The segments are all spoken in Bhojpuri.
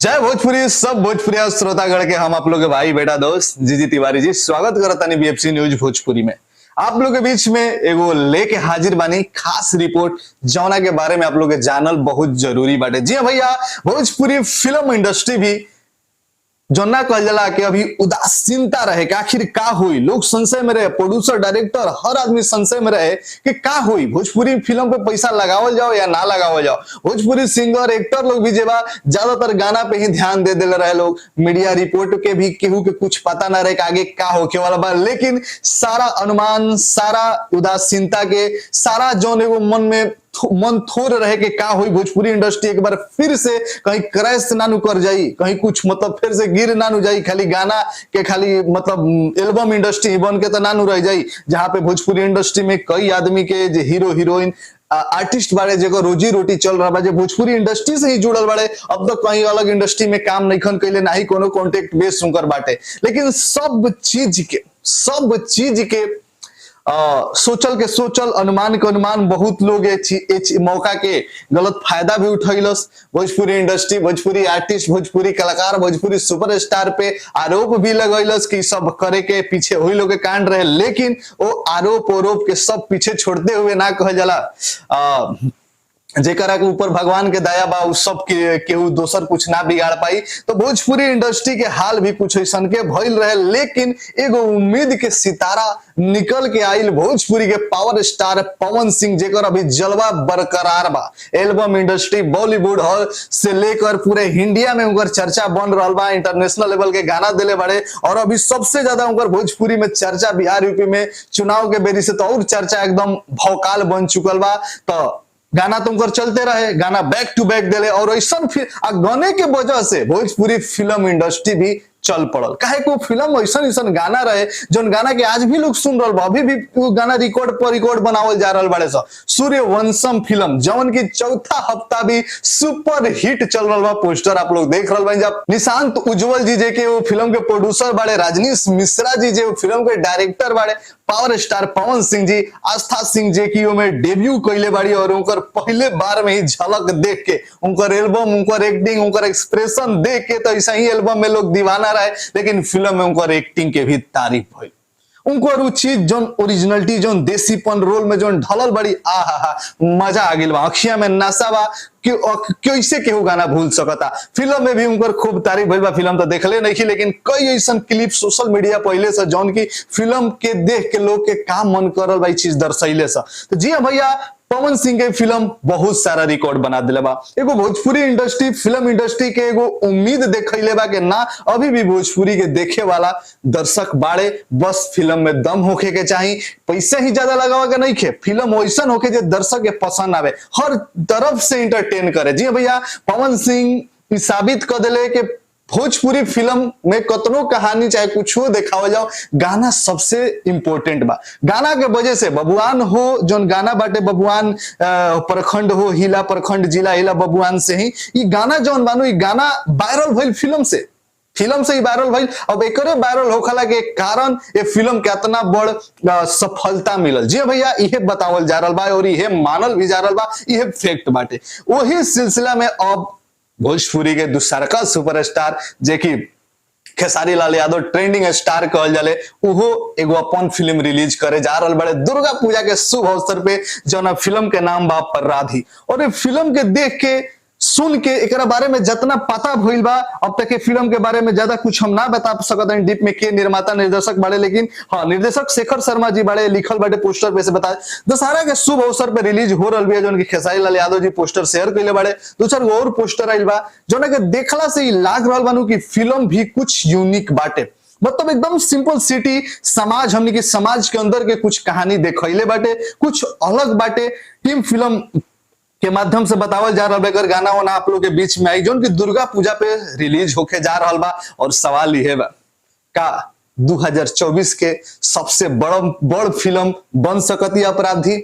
जय भोजपुरी सब भोजपुरी श्रोतागण के हम आप लोग के भाई बेटा दोस्त जीजी तिवारी जी स्वागत करतानी बीएफसी न्यूज भोजपुरी में। आप लोग के बीच में एगो लेके हाजिर बानी खास रिपोर्ट जौना के बारे में आप लोग के जानल बहुत जरूरी बाटे। जी हाँ भैया, भोजपुरी फिल्म इंडस्ट्री भी जौना कहल जाला कि अभी उदासीनता रहे कि आखिर का हुई, लोग संशय में रहे, प्रोड्यूसर डायरेक्टर हर आदमी संशय में रहे कि का हुई, भोजपुरी फिल्म पे पैसा लगावल जाओ या ना लगावल जाओ। भोजपुरी सिंगर एक्टर लोग भी जेबा ज्यादातर गाना पे ही ध्यान दे देले रहे लोग, मीडिया रिपोर्ट के भी केहू के कुछ पता ना रहे कि आगे का होके वाला बा। लेकिन सारा अनुमान, सारा उदासीनता के, सारा जौन एगो मन थोर रहे कि का हुई, भोजपुरी इंडस्ट्री एक बार फिर से कहीं क्रैश ना नु कर जाई, कहीं कुछ मतलब फिर से गिर ना नु जाई, खाली गाना के खाली मतलब एल्बम इंडस्ट्री बन के तो ना नु रह जाई, जहां पे भोजपुरी इंडस्ट्री में कई आदमी के जो हीरो हीरोइन आर्टिस्ट बाड़े जेको रोजी रोटी चल रहा बा, जो भोजपुरी इंडस्ट्री से ही जुड़ल बाड़े, अब तो कहीं अलग इंडस्ट्री में काम नहीं खन कैले, ना ही कोनो कॉन्टेक्ट बेस उनकर बाटे। लेकिन सब चीज के सोचल के सोचल, अनुमान के अनुमान, बहुत लोग मौका के गलत फायदा भी उठैलस। भोजपुरी इंडस्ट्री, भोजपुरी आर्टिस्ट, भोजपुरी कलाकार, भोजपुरी सुपरस्टार पे आरोप भी लगैलस कि सब करे के पीछे वही लोग के कांड रहे। लेकिन वो आरोप के सब पीछे छोड़ते हुए ना कहल जाला जेकरा के ऊपर भगवान के दया बा, उस सब के केहू दोसर कुछ ना बिगाड़ पाई। तो भोजपुरी इंडस्ट्री के हाल भी कुछ ऐसन के भइल रहे। लेकिन एगो उम्मीद के सितारा निकल के आइल, भोजपुरी के पावर स्टार पवन सिंह, जेकर अभी जलवा बरकरार बा। एल्बम इंडस्ट्री, बॉलीवुड हॉल से लेकर पूरे इंडिया में उनकर चर्चा बन रहा बा, इंटरनेशनल लेवल के गाना दिले बड़े। और अभी सबसे ज्यादा उनकर भोजपुरी में चर्चा बिहार यूपी में चुनाव के बेरी से तो और चर्चा एकदम भौकाल बन चुकल बा। तो गाना तुमकर चलते रहे, गाना बैक टू बैक देले, और ऐसा गाने के वजह से भोजपुरी फिल्म इंडस्ट्री भी चल पड़ल। काहे को फिल्म ऐसा गाना रहे जोन गाना के आज भी लोग सुन रहा, अभी भी गाना रिकॉर्ड पर रिकॉर्ड बनावल जा रहा बड़े सा। सूर्यवंशम फिल्म जौन की चौथा हफ्ता भी सुपर हिट चल रहा बा, पोस्टर आप लोग देख रहे जब निशांत उज्जवल जी जे के वो फिल्म के प्रोड्यूसर बाड़े, राजनीश मिश्रा जी जे फिल्म के डायरेक्टर बाड़े, पावर स्टार पवन सिंह जी, आस्था सिंह जे की में डेब्यू कैले बाड़ी, और उनकर पहले बार में ही झलक देख के, उनकर एल्बम, उनकर एक्टिंग, उनकर एक्सप्रेशन देख के तो ऐसा ही एल्बम में लोग दीवाना रहे। लेकिन फिल्म में उनकर एक्टिंग के भी तारीफ भइल, उनको रुचि जोन ओरिजिनलिटी, जोन देसीपन रोल में जोन ढलल बड़ी, आहा मजा आ गइल बा, अखिया में नशा बा, कैसे केहू गाना भूल सकता। फिल्म में भी उनकर खूब तारीफ भइल बा। फिल्म तो देखले नहीं, लेकिन कई ऐसा क्लिप सोशल मीडिया पहले से जौन की फिल्म के देख के लोग के का मन करल बा, चीज दर्शैले से। तो जी हाँ भैया, पवन सिंह के फिल्म बहुत सारा रिकॉर्ड बना दिले बा। एगो भोजपुरी इंडस्ट्री, फिल्म इंडस्ट्री के एगो उम्मीद देखैले बा कि ना अभी भी भोजपुरी के देखे वाला दर्शक बाड़े, बस फिल्म में दम होके के चाहिए, पैसे ही ज्यादा लगावा के नहीं खे, फिल्म वैसन होके जो दर्शक के पसंद आवे, हर तरफ से इंटरटेन करे। जी भैया, पवन सिंह साबित कर दिले कि भोजपुरी फिल्म में कतनो कहानी चाहे कुछ हो दिखावा जाओ, गाना सबसे इंपॉर्टेंट बा। गाना के वजह से बबुआन हो, जोन गाना बाटे बबुआन प्रखंड हो, हिला प्रखंड, जिला हिला बबुआन से ही ये गाना जोन बानू, ये गाना वायरल भइल फिल्म से ही वायरल भइल। अब एकरे वायरल होखला के कारण ये फिल्म कितना बड़ सफलता मिलल। जी भैया, यह बतावल जा रहा बा और यह मानल भी जा रहा बा, यह फैक्ट बाटे। वही सिलसिला में अब भोजपुरी के दूसरका सुपरस्टार जे की खेसारी लाल यादव ट्रेंडिंग स्टार कहल जाले, उहो एगो अपन फिल्म रिलीज करे जा रहल बड़े दुर्गा पूजा के शुभ अवसर पे, जौन फिल्म के नाम बा अपराधी। और ये फिल्म के देख के, सुन के, एक बारे में जितना पता भइल बा, अब तक के फिल्म के बारे में ज्यादा कुछ हम ना बता सकते हैं डीप में के निर्माता निर्देशक बाड़े। लेकिन हाँ, निर्देशक शेखर शर्मा जी बाड़े, लिखल बाटे पोस्टर पे से बता, दशहरा के शुभ अवसर पे रिलीज हो रहा है, जो खेसारी लाल यादव जी पोस्टर शेयर कैले बाड़े। दो चार और पोस्टर आइल बा, जो देखला से ही लाग रहा बानू की फिल्म भी कुछ यूनिक बाटे। मतलब एकदम सिंपल सिटी समाज, हमने के समाज के अंदर के कुछ कहानी देखैले बाटे, कुछ अलग बाटे। टीम फिल्म के माध्यम से बतावल जा रहा है, अगर गाना वाना आप लोग के बीच में आई, जो कि दुर्गा पूजा पे रिलीज होके जा रहा बा। और सवाल यह बा, का 2024 के सबसे बड़ फिल्म बन सकती अपराधी?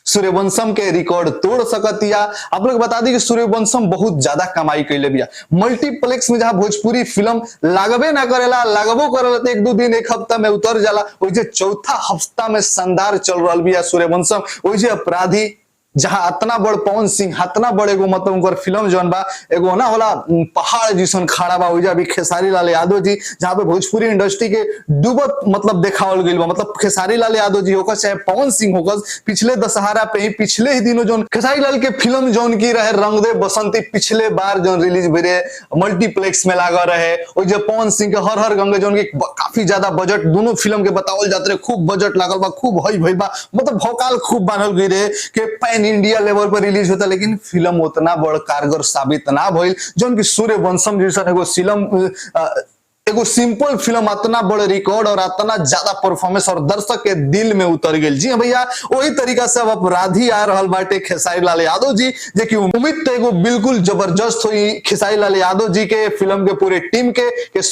सूर्यवंशम के रिकॉर्ड तोड़ सकतिया? आप लोग बता दी कि सूर्यवंशम बहुत ज्यादा कमाई कैले बिया मल्टीप्लेक्स में, जहां भोजपुरी फिल्म लागबे ना करेला, लागबो करेला तो एक दो दिन एक हफ्ता में उतर जाला, वही चौथा हफ्ता में शानदार चल रहा बिया सूर्यवंशम। वही अपराधी जहां इतना बड़ पवन सिंह इतना बड़ एगो मतलब उनकर फिल्म जौन बा एगो ना होला पहाड़ जैसन खड़ा बा ओइजा भी खेसारी लाल यादव जी जहां पे भोजपुरी इंडस्ट्री के डूबत मतलब देखावल गइल बा। मतलब खेसारी लाल यादव जी होकर चाहे पवन सिंह होकर पिछले दशहरा पे ही पिछले ही दिनों जो खेसारी लाल के फिल्म जौन की रहे रंग दे बसंती पिछले बार जो रिलीज भरे मल्टीप्लेक्स में लागा रहे और जब पवन सिंह के हर हर गंगे जौन की काफी ज्यादा बजट दोनों फिल्म के बतावल जाते रहे, खूब बजट लागल बा, खूब हई भई बा, मतलब भौकाल खूब बांधल गई रहे कि पैन इंडिया लेवल पर रिलीज होता, लेकिन फिल्म उतना बड़ कारगर साबित ना भइल। जौन की सूर्यवंशम जैसा एगो सिंपल फिल्म इतना बड़े रिकॉर्ड और इतना ज्यादा परफॉर्मेंस और दर्शक के दिल में उतर गई। जी भैया वही तरीका से अब अपराधी आ रहा बाटे खेसारी लाल यादव जी, जे की उम्मीद तो एगो बिल्कुल जबरदस्त हुई खेसारी लाल यादव जी के फिल्म के पूरे टीम के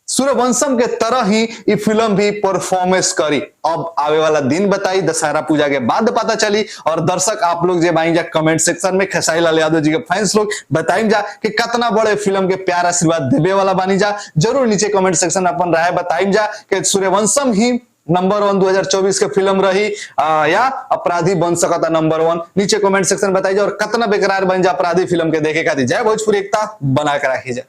सूर्यवंशम के तरह ही ये फिल्म भी परफॉर्मेंस करी। अब आवे वाला दिन बताई, दशहरा पूजा के बाद पता चली। और दर्शक आप लोग जे भाई जा कमेंट सेक्शन में खेसारी लाल यादव जी के फैंस लोग बताइम जा कि कितना बड़े फिल्म के प्यार आशीर्वाद देवे वाला बानी जा। जरूर नीचे कमेंट सेक्शन अपन राय बताइम जा कि सूर्यवंशम ही नंबर 1 2024 के फिल्म रही या अपराधी बन सकता नंबर 1। नीचे कमेंट सेक्शन बताइए और कितना बेकरार बन जा अपराधी फिल्म के देखे खातिर। जय भोजपुरी एकता बना के रखी जाए।